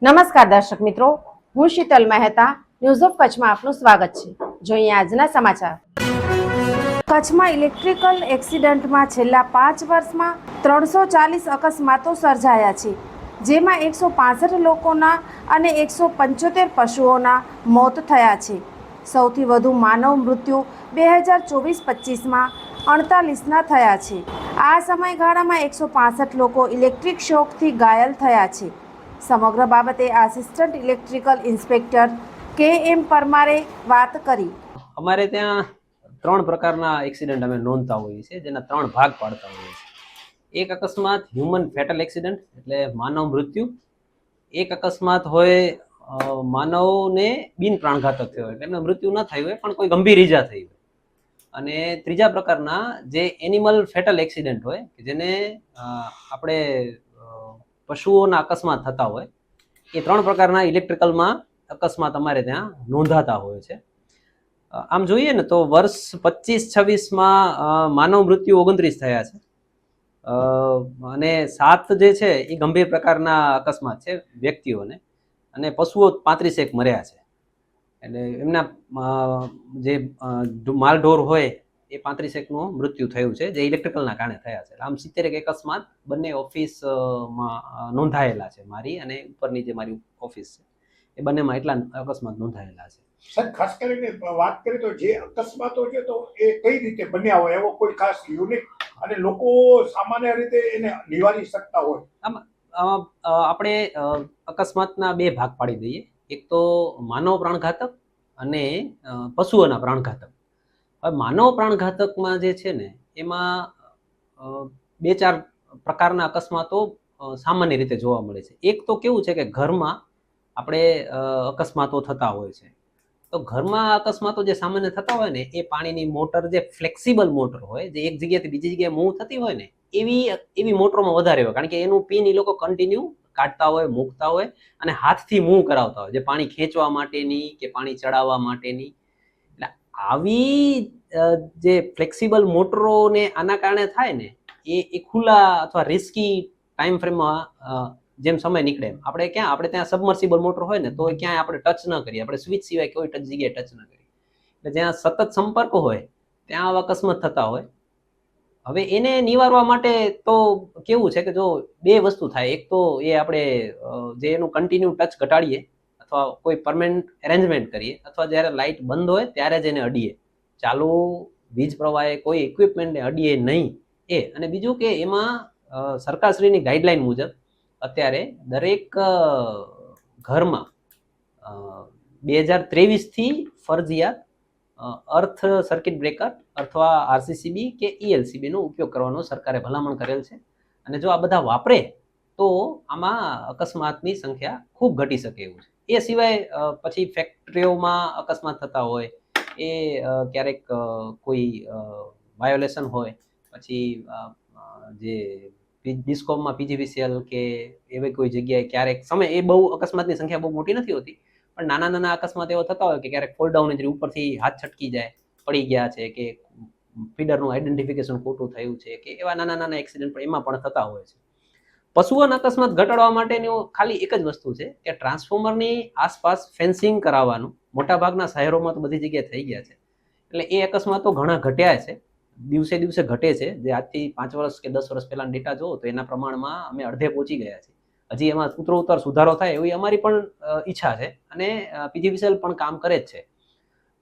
નમસ્કાર દર્શક મિત્રો, હું શીતલ મહેતા ન્યૂઝ ઓફ કચ્છમાં આપનું સ્વાગત છે. જોઈએ આજના સમાચાર. કચ્છમાં ઇલેક્ટ્રિકલ એક્સિડન્ટમાં છેલ્લા 5 વર્ષમાં 340 અકસ્માતો સર્જાયા છે, જેમાં 165 લોકોના અને 175 પશુઓના મોત થયા છે. સૌથી વધુ માનવ મૃત્યુ 2024-25માં 48ના થયા છે. આ સમયગાળામાં 165 લોકો ઇલેક્ટ્રિક શોકથી ઘાયલ થયા છે. સમગ્ર બાબતે આસિસ્ટન્ટ ઇલેક્ટ્રિકલ ઇન્સ્પેક્ટર કે.એમ. પરમારે વાત કરી. અમારે ત્યાં 3 પ્રકારના એક્સિડન્ટ અમે નોંધતા હોઈએ છીએ, જેના 3 ભાગ પાડતા હોઈએ છીએ. એક અકસ્માત હ્યુમન ફેટલ એક્સિડન્ટ એટલે માનવ મૃત્યુ. એક અકસ્માત હોય માનવને બિન પ્રાણઘાતક થયો એટલે એમને મૃત્યુ ન થયું હોય પણ કોઈ ગંભીર ઈજા થઈ હોય. અને ત્રીજા પ્રકારના જે એનિમલ ફેટલ એક્સિડન્ટ હોય કે જેને આપણે પશુઓના અકસ્માત થતા હોય, એ 3 પ્રકારના ઇલેક્ટ્રિકલમાં અકસ્માત અમારે ત્યાં નોંધાતા હોય છે. આમ જોઈએ ને તો વર્ષ 25-26માં માનવ મૃત્યુ 29 થયા છે અને 7 જે છે એ ગંભીર પ્રકારના અકસ્માત છે વ્યક્તિઓને, અને પશુઓ 35 મર્યા છે. એટલે એમના જે માલઢોર હોય એ 35નું મૃત્યુ થયું છે, જે ઇલેક્ટ્રિકલના કારણે થયા છે. આમ 70 અકસ્માત બંને ઓફિસમાં નોંધાયેલા છે, મારી અને ઉપરની જે મારી ઓફિસ છે એ બંનેમાં એટલા અકસ્માત નોંધાયેલા છે. સર, ખાસ કરીને વાત કરીએ તો જે અકસ્માતો છે તો એ કઈ રીતે બન્યા હોય, એવો કોઈ ખાસ યુનિક અને લોકો સામાન્ય રીતે એને નિવારી શકતા હોય? આપણે અકસ્માતના 2 ભાગ પાડી દઈએ. એક તો માનવ પ્રાણઘાતક અને પશુઓના પ્રાણઘાતક. હવે માનવ પ્રાણઘાતકમાં જે છે ને એમાં 2-4 પ્રકારના અકસ્માતો સામાન્ય રીતે જોવા મળે છે. એક તો કેવું છે કે ઘરમાં આપણે અકસ્માતો થતા હોય છે. તો ઘરમાં અકસ્માતો જે સામાન્ય થતા હોય ને, એ પાણીની મોટર, જે ફ્લેક્સિબલ મોટર હોય, જે એક જગ્યાએથી બીજી જગ્યાએ મૂવ થતી હોય ને, એવી મોટરોમાં વધારે હોય. કારણ કે એનું પિન એ લોકો કન્ટિન્યુ કાઢતા હોય, મૂકતા હોય અને હાથથી મૂવ કરાવતા હોય, જે પાણી ખેંચવા માટેની કે પાણી ચડાવવા માટેની. એટલે આવી જે ફ્લેક્સિબલ મોટરોને આના કારણે થાય ને, એ ખુલ્લા અથવા રિસ્કી ટાઈમ ફ્રેમમાં જેમ સમય નીકળે એમ આપણે ત્યાં સબમર્સિબલ મોટર હોય ને તો ક્યાંય આપણે ટચ ન કરીએ, આપણે સ્વિચ સિવાય કોઈ જગ્યાએ ટચ ન કરીએ. એટલે જ્યાં સતત સંપર્ક હોય ત્યાં આવા અકસ્માત થતા હોય. હવે એને નિવારવા માટે તો કેવું છે કે જો 2 વસ્તુ થાય. એક તો એ આપણે જે એનું કન્ટિન્યુ ટચ ઘટાડીએ અથવા કોઈ પરમેનન્ટ એરેન્જમેન્ટ કરીએ, અથવા જ્યારે લાઇટ બંધ હોય ત્યારે જ એને અડીએ, ચાલુ વીજ પ્રવાહે કોઈ ઇક્વિપમેન્ટને અડીએ નહીં એ. અને બીજું કે એમાં સરકારશ્રીની ગાઈડલાઈન મુજબ અત્યારે દરેક ઘરમાં 2023થી ફરજિયાત અર્થ સર્કિટ બ્રેકર અથવા આરસીસીબી કે ઈએલસીબીનો ઉપયોગ કરવાનો સરકારે ભલામણ કરેલ છે. અને જો આ બધા વાપરે તો આમાં અકસ્માતની સંખ્યા ખૂબ ઘટી શકે એવું છે. એ સિવાય પછી ફેક્ટરીઓમાં અકસ્માત થતા હોય, એ ક્યારેક કોઈ વાયોલેશન હોય, પછી જે ડિસ્કોમમાં પીજીવીસીએલ કે એવી કોઈ જગ્યાએ ક્યારેક સમય, એ બહુ અકસ્માતની સંખ્યા બહુ મોટી નથી હોતી, પણ નાના અકસ્માત એવા થતા હોય કે ક્યારેક ફોલ ડાઉન ઇન્જરી, ઉપરથી હાથ છટકી જાય, પડી ગયા છે, કે ફીડરનું આઈડેન્ટિફિકેશન ખોટું થયું છે, કે એવા નાના એક્સિડન્ટ પણ એમાં પણ થતા હોય છે. પશુઓના અકસ્માત ઘટાડવા માટેની ખાલી એક જ વસ્તુ છે કે ટ્રાન્સફોર્મરની આસપાસ ફેન્સિંગ કરાવવાનું. મોટાભાગના શહેરોમાં તો બધી જગ્યાએ થઈ ગયા છે, એટલે એ અકસ્માતો ઘણા ઘટ્યા છે, દિવસે ઘટે છે. જે આજથી 5 વર્ષ કે 10 વર્ષ પહેલાના ડેટા જોવો તો એના પ્રમાણમાં અમે અડધે પહોંચી ગયા છે. હજી એમાં ઉત્તરોત્તર સુધારો થાય એવી અમારી પણ ઈચ્છા છે, અને પીજીવીસીએલ પણ કામ કરે જ છે.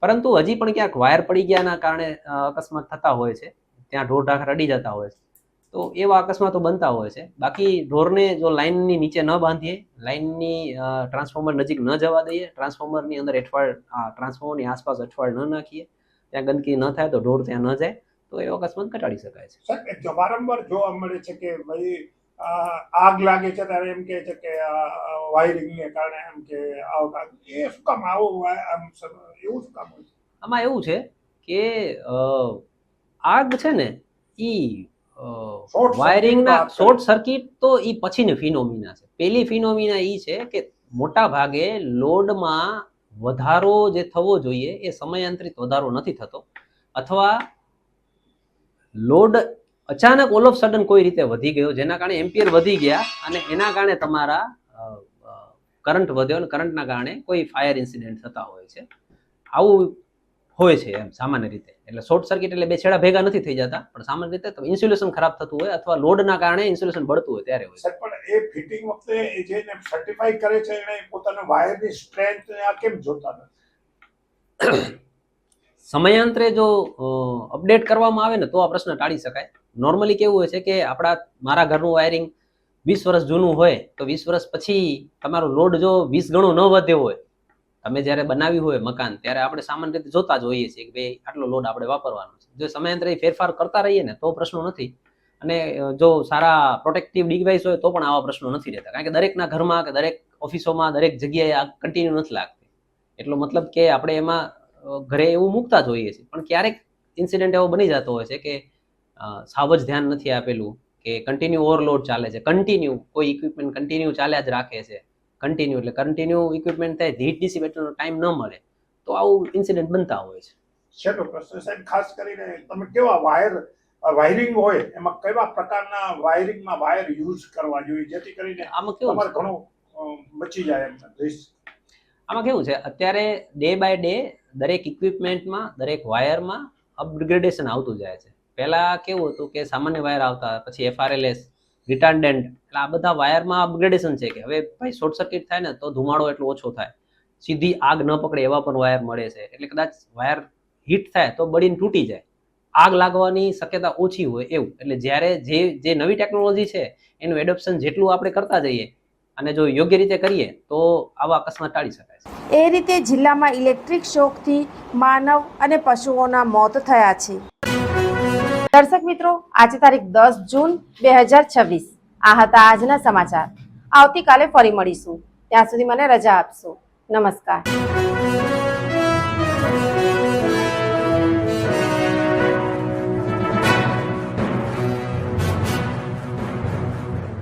પરંતુ હજી પણ ક્યાંક વાયર પડી ગયાના કારણે અકસ્માત થતા હોય છે, ત્યાં ઢોર ઢાંખર અડી જતા હોય છે, તો એવા અકસ્માતો બનતા હોય છે. બાકી ઢોરને જો લાઇનની નીચે ન બાંધીએ, લાઇનની ટ્રાન્સફોર્મર નજીક ન જવા દઈએ, ટ્રાન્સફોર્મરની અંદર ટ્રાન્સફોર્મરની આસપાસ અઠવાડ ન નાખીએ, ત્યાં ગંદકી ન થાય તો ઢોર ત્યાં ન જાય, તો એવો અકસ્માત ઘટાડી શકાય છે. સર, વારંવાર જોવા મળે છે કે ભાઈ આગ લાગે છે ત્યારે એમ કહે છે કે વાયરિંગને કારણે એમ કે એ શું કામ આવું એવું શું કામ હોય છે? આમાં એવું છે કે આગ છે ને ઈ વાયરિંગના શોર્ટ સર્કિટ તો ઈ પછીની ફિનોમિના છે. પહેલી ફિનોમિના ઈ છે કે મોટા ભાગે લોડમાં વધારો જે થવો જોઈએ એ સમયાંતરિત વધારો નથી થતો, અથવા લોડ અચાનક ઓલ ઓફ સડન કોઈ રીતે વધી ગયો, જેના કારણે એમ્પિયર વધી ગયા અને એના કારણે તમારા કરંટ વધ્યો અને કરંટના કારણે કોઈ ફાયર ઇન્સિડન્ટ થતા હોય છે. આવું હોય છે એમ સામાન્ય રીતે. એટલે શોર્ટ સર્કિટ એટલે બે છેડા ભેગા નથી થઈ જતા, પણ સામાન્ય રીતે તો ઇન્સ્યુલેશન ખરાબ થતું હોય અથવા લોડના કારણે ઇન્સ્યુલેશન બળતું હોય ત્યારે હોય. સાહેબ પણ એ ફિટિંગ વખતે એ જેને સર્ટિફાઈ કરે છે એને પોતાના વાયરની સ્ટ્રેન્થ આ કેમ જોતા નથી? સમયાંતરે જો અપડેટ કરવામાં આવે ને તો આ પ્રશ્ન ટાળી શકાય. નોર્મલી કેવું હોય છે કે મારા ઘરનું વાયરિંગ 20 વર્ષ જૂનું હોય તો 20 વર્ષ પછી તમારો લોડ જો 20 ગણો ન વધ્યો હોય, તમે જ્યારે બનાવ્યું હોય મકાન ત્યારે આપણે સામાન્ય રીતે જોતા જ હોઈએ છીએ કે ભાઈ આટલો લોડ આપણે વાપરવાનો છે. જો સમયાંતરે ફેરફાર કરતા રહીએ ને તો પ્રશ્નો નથી, અને જો સારા પ્રોટેક્ટિવ ડિવાઇસ હોય તો પણ આવા પ્રશ્નો નથી રહેતા. કારણ કે દરેકના ઘરમાં કે દરેક ઓફિસોમાં દરેક જગ્યાએ આ કન્ટિન્યુ નથી લાગતી. એટલો મતલબ કે આપણે એમાં ઘરે એવું મૂકતા જ હોઈએ છીએ, પણ ક્યારેક ઇન્સિડન્ટ એવો બની જતો હોય છે કે સાવ જ ધ્યાન નથી આપેલું કે કન્ટિન્યુ ઓવરલોડ ચાલે છે, કન્ટિન્યુ કોઈ ઇક્વિપમેન્ટ કન્ટિન્યુ ચાલ્યા જ રાખે છે, કન્ટિન્યુ એટલે કન્ટિન્યુ ઇક્વિપમેન્ટ થાય, હીટ ડિસિપેટરનો ટાઈમ ન મળે તો આવું ઇન્સિડન્ટ બનતા હોય છે. છેલ્લો પ્રશ્ન સાહેબ, ખાસ કરીને તમે કેવા વાયરિંગ હોય એમાં કેવા પ્રકારના વાયરિંગમાં વાયર યુઝ કરવા જોઈએ જેથી કરીને આમાં કેવું તમારે ઘણું બચી જાય એમ રિસ્ક? આમાં કેવું છે, અત્યારે ડે બાય ડે દરેક ઇક્વિપમેન્ટમાં દરેક વાયરમાં અપગ્રેડેશન આવતું જાય છે. પહેલા કેવું હતું કે સામાન્ય વાયર આવતા, પછી FRLS, રિટાર્ડન્ટ, એટલે આ બધા વાયરમાં અપગ્રેડેશન છે કે હવે ભાઈ શોર્ટ સર્કિટ થાય ને તો ધુમાડો એટલો ઓછો થાય, સીધી આગ ન પકડે એવા પણ વાયર મળે છે. એટલે કદાચ વાયર હીટ થાય તો બળીને તૂટી જાય, આગ લાગવાની શક્યતા ઓછી હોય એવું. એટલે જ્યારે જે નવી ટેકનોલોજી છે એનું એડોપ્શન જેટલું આપણે કરતા જઈએ અને જો યોગ્ય રીતે કરીએ તો આવા અકસ્માત ટાળી શકાય છે. એ રીતે જિલ્લામાં ઇલેક્ટ્રિક શોકથી માનવ અને પશુઓના મોત થયા છે. દર્શક મિત્રો, આજે તારીખ 10 જૂન 2026 આ હતા આજના સમાચાર. આવતીકાલે ફરી મળીશું. ત્યાં સુધી મને રજા આપશો. નમસ્કાર.